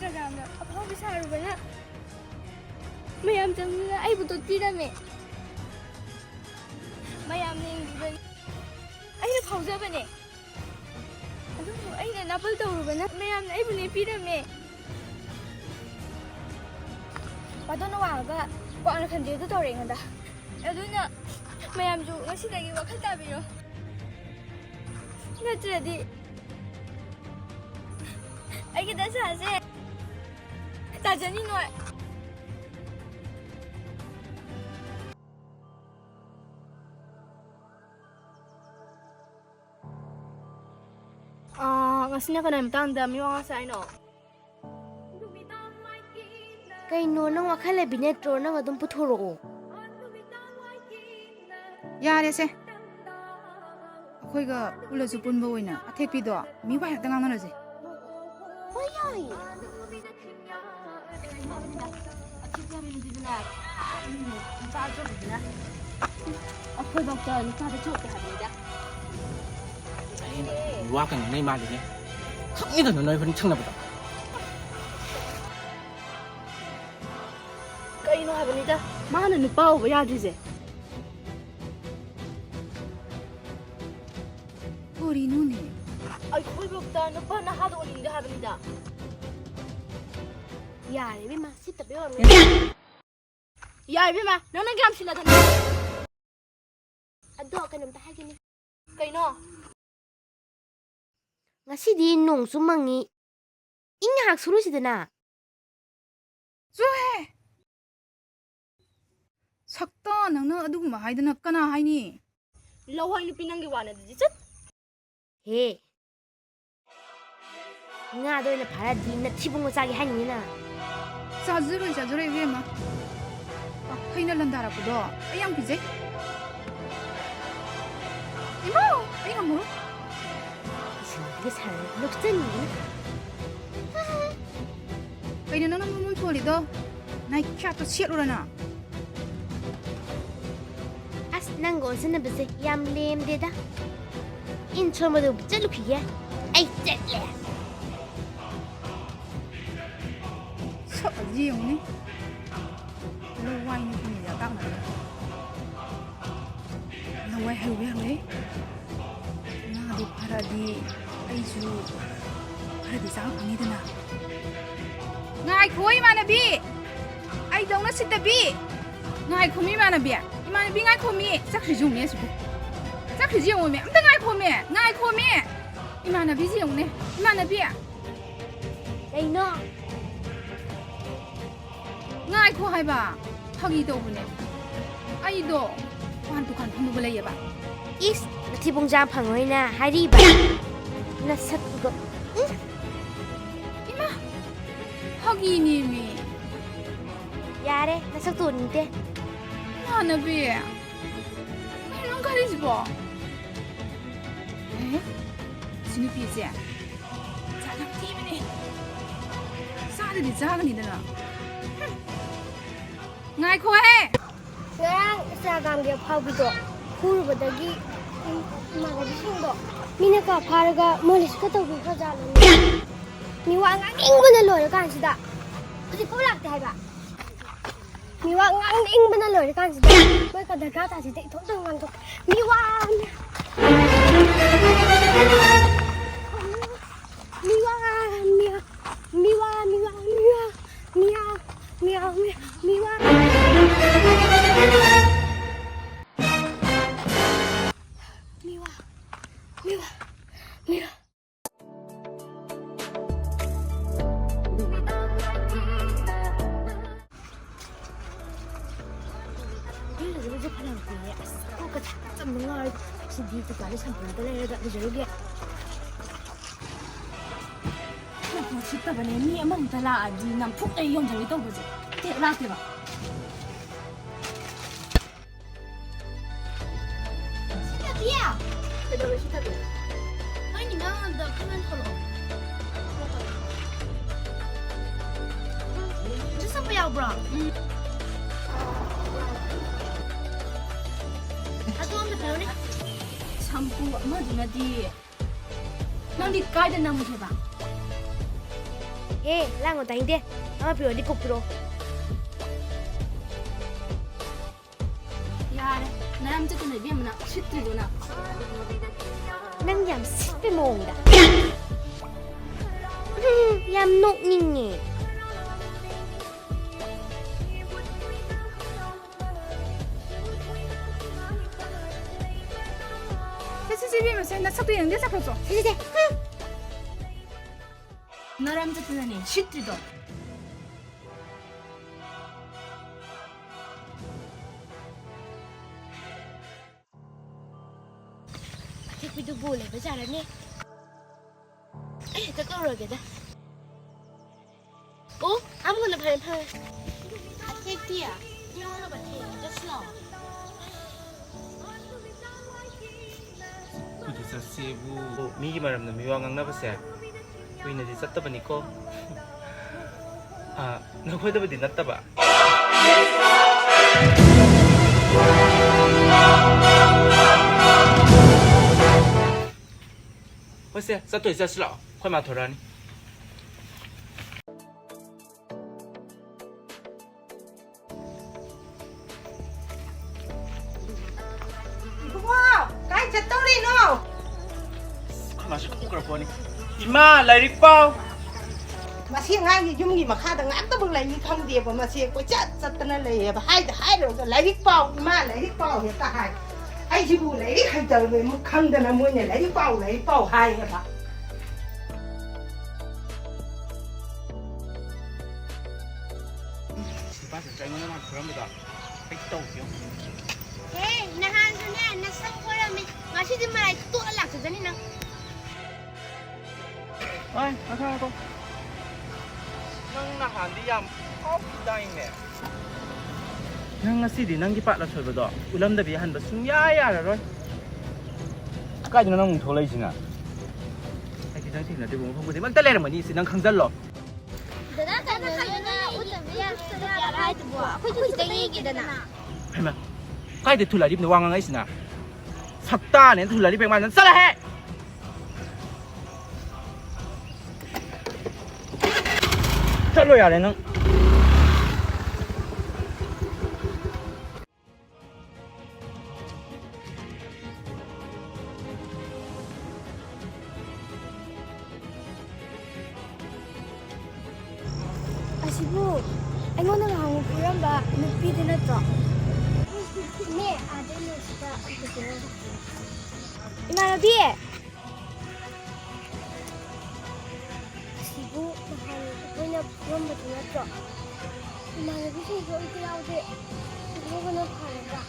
Instagramda afaabi saarubana mayam jamna aibu tottirame mayam nengibani aina phawjabane adu aina napal tawrubana mayam aibu ne pirame padona waga kwana khande du tawrengada aduna mayam ju ngasidagi wakhal tabiro natradi aigi dasase tajani no ngasina kana matangda miwa nga sa ino Kaino nang wakhal le binetro nang adum puthoro Yare se Khoiga ulasu punba oina athekpido mi wa hekta ngang naraje Hoyai akhoi doctor ni ka da chok ha ni da wa kan nei ma le khang ni da noi phun chang na ba kaino ha bani da mana nu pau ba ya dise Ori nu ne ai khoi doctor nu pa na ha do ni da ha bani da Yare bima sita be on ya bi ma nang nang gam sila da Ado kanam ta hagini kaino Ngasidi nong sumangi Inga hak surusidana Zoe Sakta nang na aduguma haidana kana haini lawai nu pinang gi wana di chat He Nga do na para di na tibung sagi hanina Sajure we ma Haina landara pudo ayang pije Imo ayang mo Isang 살 녹전이 Kaina nang mum tholi do nai kya to siarurana As nang gonsen bese yam lem deda In chomado bjalu khiya Ai chetle So ji yong ni Lo wai ni ni ya tak na Lo wai hai we we Na do paradi ai ju paradi sa phani dana Ngai khoi manabi ai dong na sitabi Ngai khomi manabi Imanabi ngai khomi sakri jung ne su Sakri jung me amta ngai khomi Imanabi jung ne Imanabi Ai no Ngai kho hai ba phagi do bune ai do wan tu kan phamu balai ba Is natibong jam phangoi na hari ba Na sak go ima phagi ni mi Yare na sak tu ni te na na bi ai nang kali jibo sini pi je za na ti bane sa de ni za ga ni da na Ngai kho he ngang Instagram ge phawbido khurubadagi imanabi singdo mina ka pharaga molish ka tawbi khajalo mi wa ngang ingbana lore kansida adi ko lakte haiba mi wa ngang ingbana lore kansida moi ka daga ta site thong thong ngang to mi wa Sidi tu kali sampai nanti lagi tak berjaya dia. Aku cita bani ni emang telah adi nampuk yang jadi tahu betul. Tidak lah tiba. Siapa dia? Tidak bercita dia. Ini memang ada kanan kalau. Itu siapa ya bro? Aku ambil tahu ni. Sampu mana di? Nanti kau dah nama siapa? ꯍꯦ ꯂꯥꯡꯉꯣ ꯇꯥꯏꯅꯤꯡꯗꯦ ꯑꯃ ꯄꯤꯔꯣꯗꯤ ꯀꯣꯛ ꯄꯤꯔꯣ ꯌꯥꯔꯦ ꯅꯔꯝ ꯆꯠꯇꯅ ꯏꯕꯦꯝꯃꯅ ꯁꯤꯠꯇ꯭ꯔꯤꯗꯨꯅ ꯅꯪ ꯌꯥꯝ ꯁꯤꯠꯄ ꯃꯑꯣꯡꯗ ꯌꯥꯝ ꯅꯣꯛꯅꯤꯡꯉꯦ ꯁꯤ 이ቤ면서 nasakto yung desa proso. 세세세 나람 듣더니 시트도. 택비도 볼래 잘하네 에이 깜깜하게다 어? 아무거나 바래 택비야 영어로 봐 택비 슬러 우리 사세부 미기 말하면 미왕강 나보세 우리는 이제 쌌다보니까 아 나고에다보디 났다봐 호세 쌌또 이제 슬러 快码头然 cái chặt tao đi nó 快码是不可播呢姨妈来一包 mà xe ngang gì chung gì mà khai thằng ngã tao bưng lại như không đẹp mà xe có chặt chặt tao lại hai rồi lấy ít bao mà lấy ít bao hiện tại ai chỉ bu lấy hai giờ về mà không tao mua nhà lấy ít bao hai hả bà ba giờ trái nó 그럼 보다 백도요 에이 나한 전에 나 싹포라면 마시지 마라 또 연락주잖니 나 어이 가서 nang nahandi yam daine nang ngasidi nang gi patla thoibodo ulam da bi han ba sung ya roi ka jina nang tholai sina ai ki jang thina de bong phong bu de man ta le ma ni si nang khang jal lo dada ta na utambiya ya rai tu bua khoi chu ta yi gi dana hema kai de thula rip ne wang ngai sina sakta ne thula rip ma nan sala he चलो यार ना asibu aingona hangu puramba nupi de natro ne ade no sta imanabi asibu hangu puramba de natro imanabi se jo ite yaude igona phara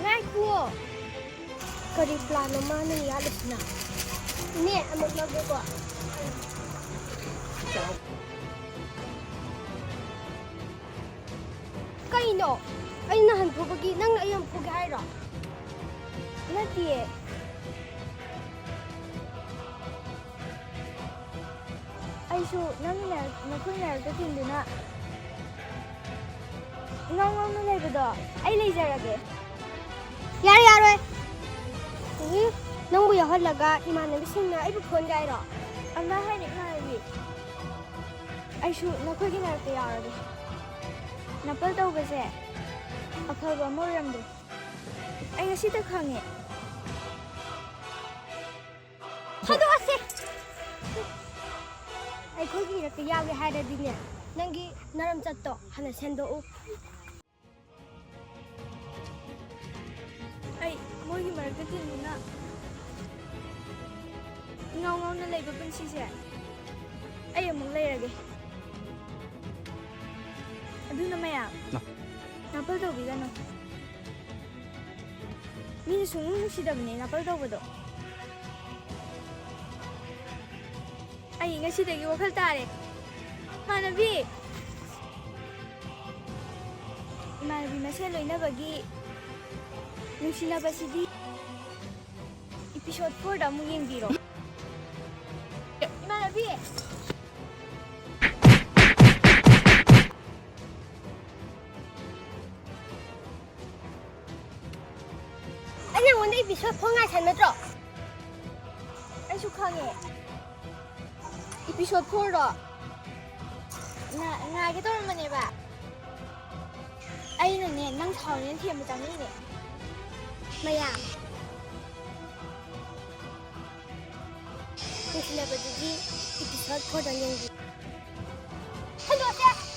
ngai ku kari plan ma ne ya lesna ne amok magbe ko Kaino? Ay nahan po bagi nang ayam po gairo. Nati. Ay so nang na ka tindi na. Ngong na lay ba do? Ay laser age. Yar. Nang buya halaga imanang sing na ay bukon gairo. Ang nahay ni Narabi. Ay so nakoy ginar ka yarage. Napal tawbase afaba mo ramdo ay ngasita khange hado ase ay khogi ra yawi haida dine nangi naram chatto hana sendo u ay mogi marketing na ngau na leiba punsi se ay among leirage aduna maya napal tawbigano mini nungsidabne napal tawbado ay ngasidagi wakal tare manabi masen loinabagi nungsinabasidi episode 4 da mo yengbiro manabi 오늘 episode 4가 잘못어. 아주 강해. episode 4로 ꯉꯥꯏꯒꯦ ꯇꯧꯔꯝꯕꯅꯦꯕ ꯑꯩꯅꯅꯦ ꯅꯪ ꯁꯥꯎꯔꯦꯅ ꯊꯦꯝꯕ ꯆꯪꯉꯤꯅꯦ ꯃꯌꯥꯝ ꯂꯣꯏꯁꯤꯜꯂꯕꯗꯨꯗꯤ episode 4ꯗ ꯌꯦꯡꯕꯤꯌꯨ hello ꯆꯦ